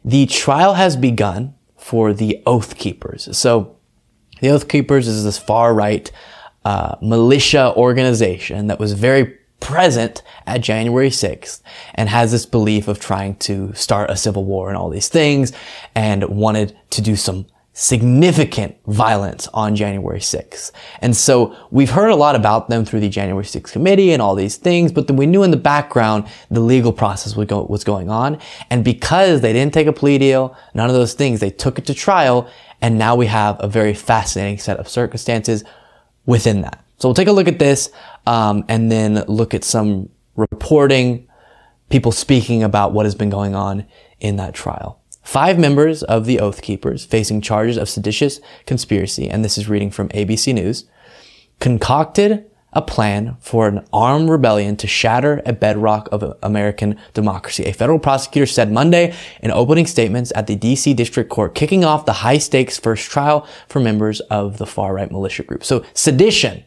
the trial has begun for the Oath Keepers. So the Oath Keepers is this far-right militia organization that was very present at January 6th and has this belief of trying to start a civil war and all these things, and wanted to do some significant violence on January 6th. And so we've heard a lot about them through the January 6th committee and all these things, but then we knew in the background the legal process was going on. And because they didn't take a plea deal, none of those things, they took it to trial. And now we have a very fascinating set of circumstances within that. So we'll take a look at this, and then look at some reporting, people speaking about what has been going on in that trial. 5 members of the Oath Keepers facing charges of seditious conspiracy, and this is reading from ABC News, concocted a plan for an armed rebellion to shatter a bedrock of American democracy. A federal prosecutor said Monday in opening statements at the D.C. District Court, kicking off the high-stakes first trial for members of the far-right militia group. So sedition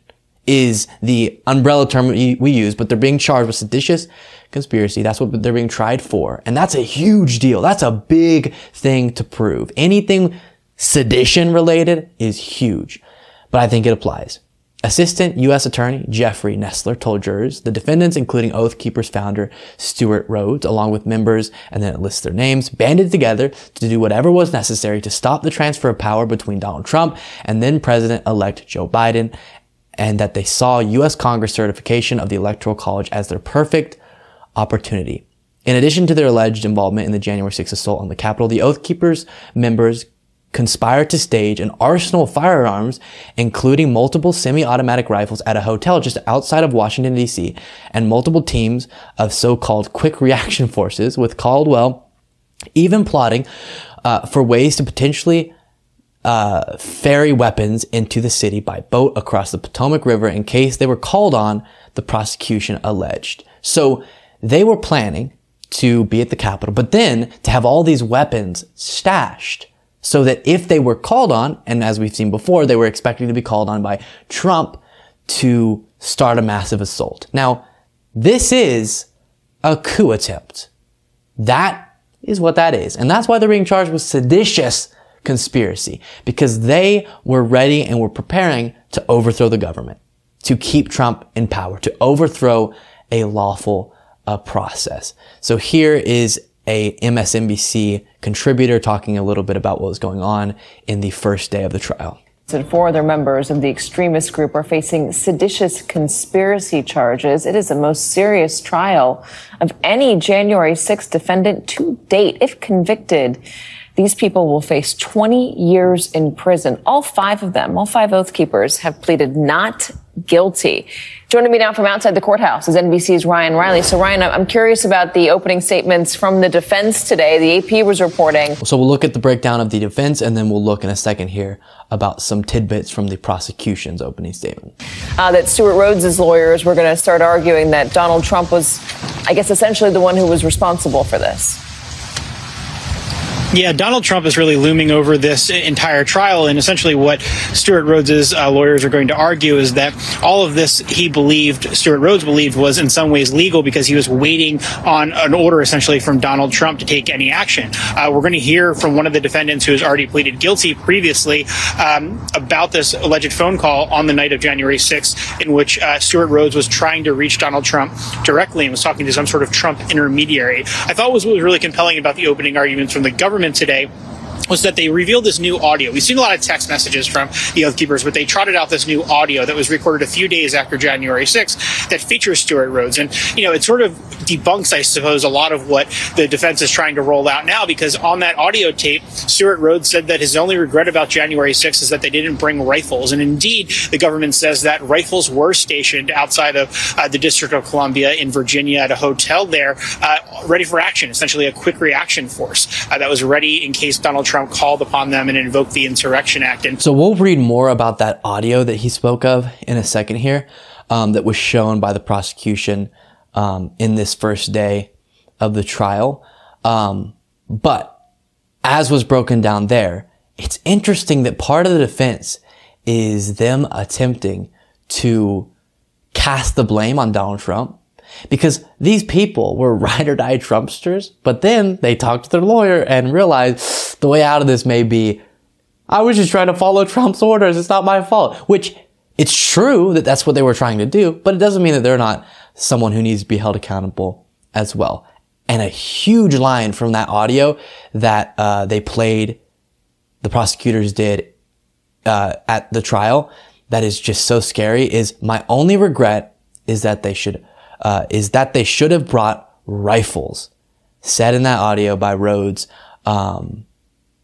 is the umbrella term we use, but they're being charged with seditious conspiracy. That's what they're being tried for. And that's a huge deal. That's a big thing to prove. Anything sedition related is huge, but I think it applies. Assistant U.S. Attorney Jeffrey Nestler told jurors the defendants, including Oath Keepers founder Stuart Rhodes, along with members, and then it lists their names, banded together to do whatever was necessary to stop the transfer of power between Donald Trump and then President-elect Joe Biden, and that they saw U.S. Congress certification of the Electoral College as their perfect opportunity. In addition to their alleged involvement in the January 6th assault on the Capitol, the Oath Keepers members conspired to stage an arsenal of firearms, including multiple semi-automatic rifles at a hotel just outside of Washington, D.C., and multiple teams of so-called quick reaction forces, with Caldwell even plotting for ways to potentially ferry weapons into the city by boat across the Potomac River in case they were called on, the prosecution alleged. So they were planning to be at the Capitol, but then to have all these weapons stashed so that if they were called on, and as we've seen before, they were expecting to be called on by Trump to start a massive assault. Now, this is a coup attempt. That is what that is. And that's why they're being charged with seditious conspiracy, because they were ready and were preparing to overthrow the government, to keep Trump in power, to overthrow a lawful process. So here is a MSNBC contributor talking a little bit about what was going on in the first day of the trial. And 4 other members of the extremist group are facing seditious conspiracy charges. It is the most serious trial of any January 6th defendant to date. If convicted, these people will face 20 years in prison. All 5 of them, all 5 Oath Keepers, have pleaded not guilty. Joining me now from outside the courthouse is NBC's Ryan Riley. So, Ryan, I'm curious about the opening statements from the defense today. The AP was reporting. So we'll look at the breakdown of the defense, and then we'll look in a second here about some tidbits from the prosecution's opening statement. That Stuart Rhodes' lawyers were going to start arguing that Donald Trump was, I guess, essentially the one who was responsible for this. Yeah, Donald Trump is really looming over this entire trial, and essentially what Stuart Rhodes' lawyers are going to argue is that all of this Stuart Rhodes believed was in some ways legal because he was waiting on an order essentially from Donald Trump to take any action. We're going to hear from one of the defendants who has already pleaded guilty previously about this alleged phone call on the night of January 6th in which Stuart Rhodes was trying to reach Donald Trump directly and was talking to some sort of Trump intermediary. I thought what was really compelling about the opening arguments from the government today was that they revealed this new audio. We've seen a lot of text messages from the Oath Keepers, but they trotted out this new audio that was recorded a few days after January 6th that features Stuart Rhodes. And, it sort of debunks, I suppose, a lot of what the defense is trying to roll out now, because on that audio tape, Stuart Rhodes said that his only regret about January 6th is that they didn't bring rifles. And indeed, the government says that rifles were stationed outside of the District of Columbia in Virginia at a hotel there, ready for action, essentially a quick reaction force that was ready in case Donald Trump called upon them and invoked the Insurrection Act. And so we'll read more about that audio that he spoke of in a second here, that was shown by the prosecution in this first day of the trial. But as was broken down there, it's interesting that part of the defense is them attempting to cast the blame on Donald Trump because these people were ride or die Trumpsters, but then they talked to their lawyer and realized the way out of this may be, I was just trying to follow Trump's orders. It's not my fault, which it's true that that's what they were trying to do, but it doesn't mean that they're not someone who needs to be held accountable as well. And a huge line from that audio that they played, the prosecutors did at the trial, that is just so scary, is my only regret is that they should have brought rifles, said in that audio by Rhodes,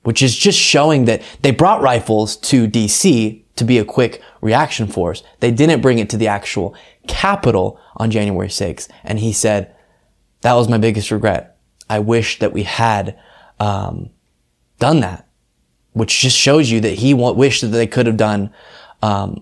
which is just showing that they brought rifles to DC to be a quick reaction force. They didn't bring it to the actual Capitol on January 6th. And he said, that was my biggest regret. I wish that we had done that, which just shows you that he wished that they could have done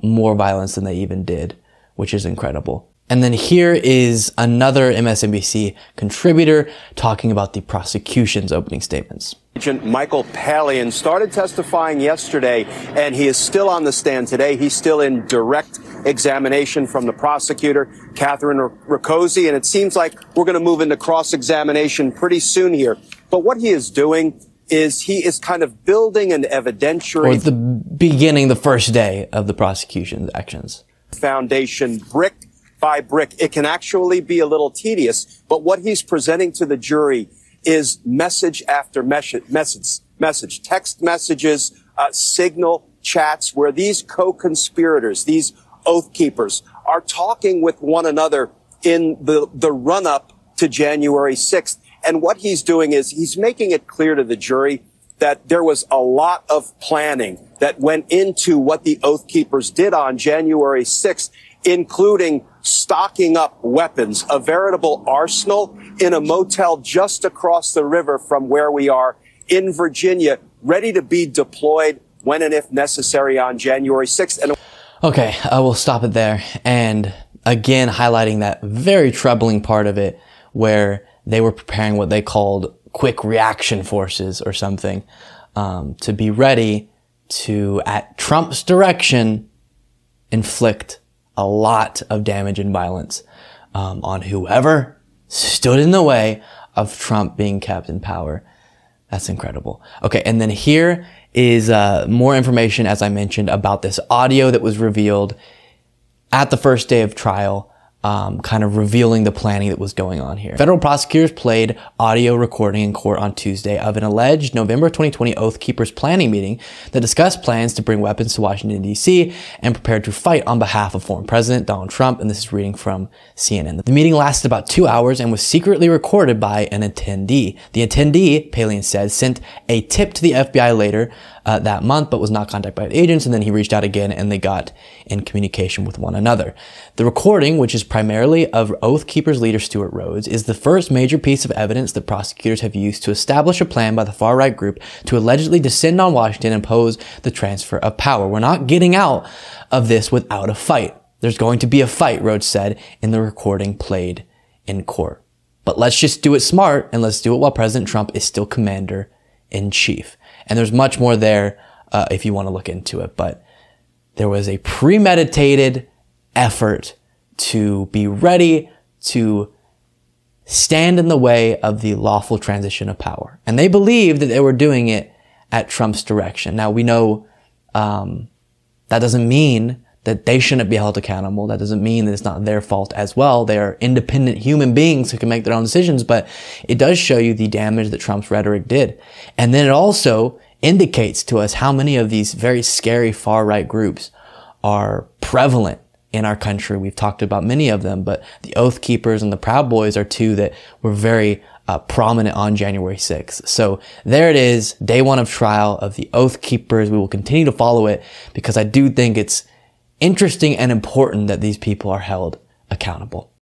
more violence than they even did, which is incredible. And then here is another MSNBC contributor talking about the prosecution's opening statements. Agent Michael Pallian started testifying yesterday, and he is still on the stand today. He's still in direct examination from the prosecutor, Catherine Rakosi, and it seems like we're going to move into cross-examination pretty soon here. But what he is doing is he is kind of building an evidentiary... Or the beginning, the first day of the prosecution's actions. ...foundation, brick by brick. It can actually be a little tedious, but what he's presenting to the jury is message after message, text messages, signal chats, where these co-conspirators, these oath keepers, are talking with one another in the run-up to January 6th. And what he's doing is he's making it clear to the jury that there was a lot of planning that went into what the oath keepers did on January 6th, including stocking up weapons, a veritable arsenal in a motel just across the river from where we are in Virginia, ready to be deployed when and if necessary on January 6th. And okay, I will stop it there. And again, highlighting that very troubling part of it where they were preparing what they called quick reaction forces or something, to be ready to, at Trump's direction, inflict a lot of damage and violence on whoever stood in the way of Trump being kept in power. That's incredible. Okay, and then here is more information, as I mentioned, about this audio that was revealed at the first day of trial, kind of revealing the planning that was going on here. Federal prosecutors played audio recording in court on Tuesday of an alleged November 2020 Oath Keepers planning meeting that discussed plans to bring weapons to Washington, D.C. and prepared to fight on behalf of former President Donald Trump. And this is reading from CNN. The meeting lasted about 2 hours and was secretly recorded by an attendee. The attendee, Pallian said, sent a tip to the FBI later that month, but was not contacted by agents, and then he reached out again and they got in communication with one another. The recording, which is primarily of Oath Keepers leader Stuart Rhodes, is the first major piece of evidence that prosecutors have used to establish a plan by the far-right group to allegedly descend on Washington and oppose the transfer of power. We're not getting out of this without a fight. There's going to be a fight, Rhodes said in the recording played in court. But let's just do it smart, and let's do it while President Trump is still commander-in-chief. And there's much more there if you want to look into it. But there was a premeditated effort to be ready to stand in the way of the lawful transition of power. And they believed that they were doing it at Trump's direction. Now, we know that doesn't mean that they shouldn't be held accountable. That doesn't mean that it's not their fault as well. They are independent human beings who can make their own decisions, but it does show you the damage that Trump's rhetoric did. And then it also indicates to us how many of these very scary far-right groups are prevalent in our country. We've talked about many of them, but the Oath Keepers and the Proud Boys are two that were very prominent on January 6th. So there it is, day one of trial of the Oath Keepers. We will continue to follow it because I do think it's interesting and important that these people are held accountable.